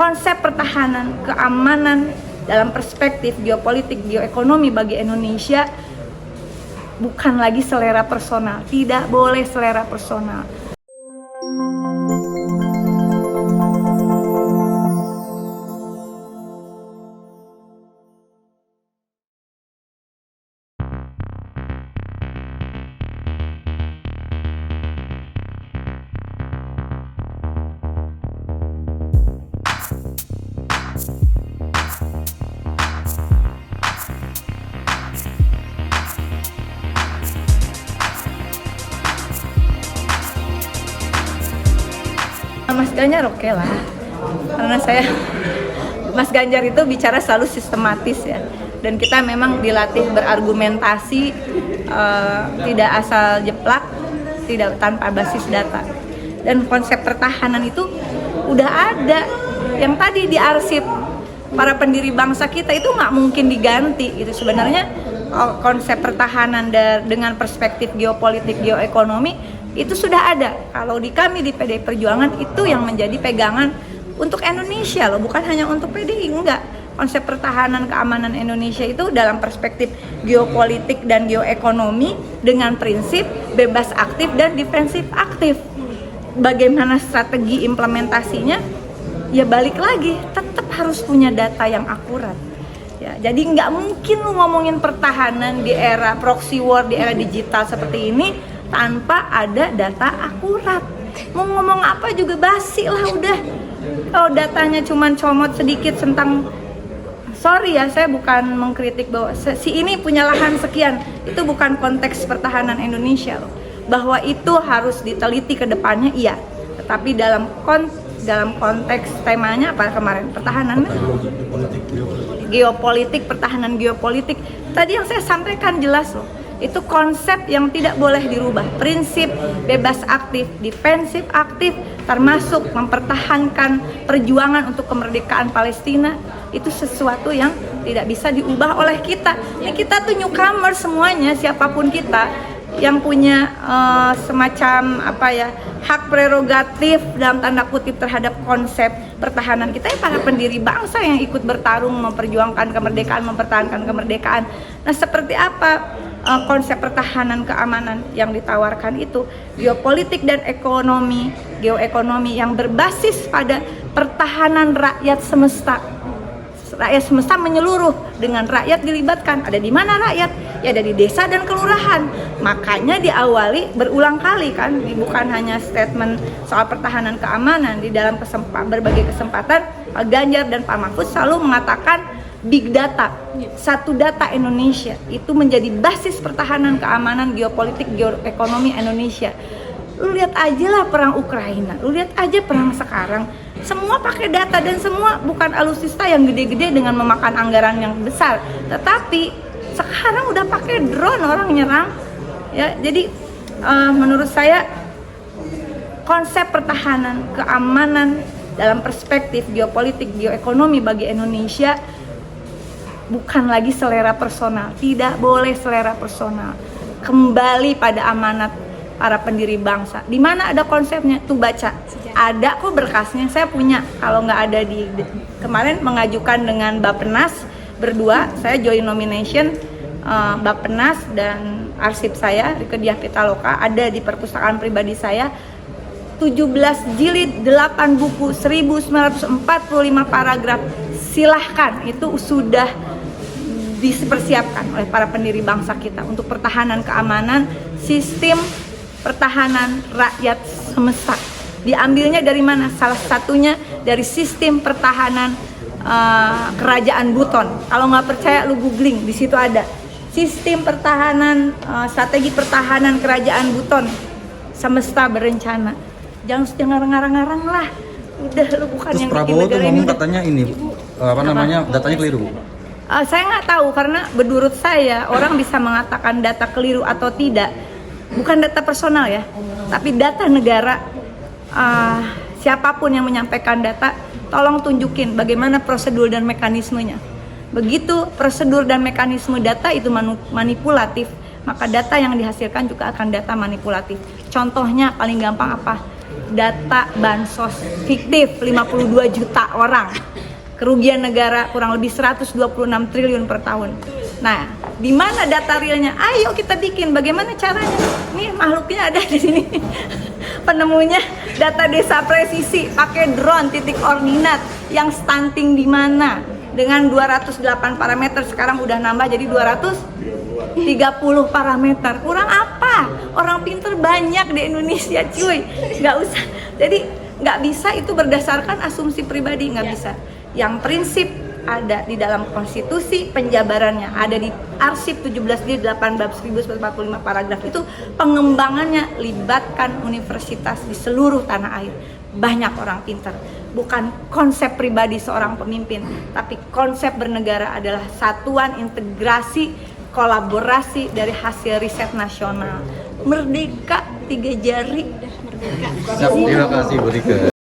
konsep pertahanan keamanan dalam perspektif geopolitik geoekonomi bagi Indonesia bukan lagi selera personal, tidak boleh selera personal. Mas Ganjar oke lah, karena Mas Ganjar itu bicara selalu sistematis ya, dan kita memang dilatih berargumentasi, tidak asal jeplak, tidak tanpa basis data. Dan konsep pertahanan itu udah ada, yang tadi diarsip para pendiri bangsa kita itu nggak mungkin diganti gitu. Sebenarnya konsep pertahanan dengan perspektif geopolitik geoekonomi itu sudah ada. Kalau di kami di PDI Perjuangan itu yang menjadi pegangan untuk Indonesia loh, bukan hanya untuk PDI, enggak. Konsep pertahanan keamanan Indonesia itu dalam perspektif geopolitik dan geoekonomi dengan prinsip bebas aktif dan defensif aktif. Bagaimana strategi implementasinya? Ya balik lagi, tetap harus punya data yang akurat. Ya, jadi nggak mungkin lu ngomongin pertahanan di era proxy war, di era digital seperti ini tanpa ada data akurat. Mau ngomong apa juga basi lah udah. Kalau datanya cuma comot sedikit tentang, sorry ya, saya bukan mengkritik bahwa si ini punya lahan sekian, itu bukan konteks pertahanan Indonesia loh. Bahwa itu harus diteliti ke depannya, iya. Tetapi dalam konteks temanya apa kemarin, pertahanan geopolitik, pertahanan geopolitik, tadi yang saya sampaikan jelas loh. Itu konsep yang tidak boleh dirubah. Prinsip bebas aktif, defensif aktif, termasuk mempertahankan perjuangan untuk kemerdekaan Palestina, itu sesuatu yang tidak bisa diubah oleh kita. Ini kita tuh newcomer semuanya, siapapun kita yang punya semacam hak prerogatif dalam tanda kutip terhadap konsep pertahanan kita, ya para pendiri bangsa yang ikut bertarung memperjuangkan kemerdekaan, mempertahankan kemerdekaan. Nah, seperti apa konsep pertahanan keamanan yang ditawarkan itu? Geopolitik dan geoekonomi yang berbasis pada pertahanan rakyat semesta. Rakyat semesta menyeluruh, dengan rakyat dilibatkan. Ada di mana rakyat? Ya ada di desa dan kelurahan. Makanya diawali berulang kali kan, bukan hanya statement soal pertahanan keamanan. Di dalam berbagai kesempatan Pak Ganjar dan Pak Mahfud selalu mengatakan big data, satu data Indonesia itu menjadi basis pertahanan keamanan geopolitik geoekonomi Indonesia. Lu lihat aja lah perang Ukraina, lu lihat aja perang sekarang, semua pakai data dan semua bukan alutsista yang gede-gede dengan memakan anggaran yang besar, tetapi sekarang udah pakai drone orang nyerang ya. Jadi menurut saya konsep pertahanan keamanan dalam perspektif geopolitik geoekonomi bagi Indonesia bukan lagi selera personal, tidak boleh selera personal. Kembali pada amanat para pendiri bangsa. Di mana ada konsepnya? Tuh baca. Ada kok berkasnya, saya punya. Kalau nggak ada kemarin mengajukan dengan Bappenas berdua, saya join nomination Bappenas dan arsip saya Rieke Diah Pitaloka ada di perpustakaan pribadi saya. 17 jilid, 8 buku, 1945 paragraf. Silahkan, itu sudah dipersiapkan oleh para pendiri bangsa kita untuk pertahanan keamanan, sistem pertahanan rakyat semesta. Diambilnya dari mana? Salah satunya dari sistem pertahanan kerajaan Buton. Kalau nggak percaya lu googling, di situ ada sistem pertahanan, strategi pertahanan kerajaan Buton, semesta berencana. Jangan ngarang-ngarang lah. Udah, lu bukan terus yang Prabowo tuh ngomong katanya ini datanya keliru. Saya nggak tahu, karena menurut saya orang bisa mengatakan data keliru atau tidak bukan data personal ya, tapi data negara. Siapapun yang menyampaikan data, tolong tunjukin bagaimana prosedur dan mekanismenya. Begitu prosedur dan mekanisme data itu manipulatif, maka data yang dihasilkan juga akan data manipulatif. Contohnya paling gampang apa? data bansos fiktif 52 juta orang. Kerugian negara kurang lebih 126 triliun per tahun. Nah, di mana data realnya? Ayo kita bikin. Bagaimana caranya? Nih makhluknya ada di sini. Penemunya data desa presisi pakai drone titik ordinat yang stunting di mana dengan 208 parameter sekarang udah nambah jadi 230 parameter. Kurang apa? Orang pinter banyak di Indonesia, cuy. Nggak usah. Jadi nggak bisa itu berdasarkan asumsi pribadi, nggak bisa. Yang prinsip ada di dalam konstitusi, penjabarannya ada di arsip 17 di 8 bab 1145 paragraf itu, pengembangannya libatkan universitas di seluruh tanah air. Banyak orang pintar. Bukan konsep pribadi seorang pemimpin, tapi konsep bernegara adalah satuan integrasi kolaborasi dari hasil riset nasional. Merdeka 3 jari. Terima kasih Bu Rika.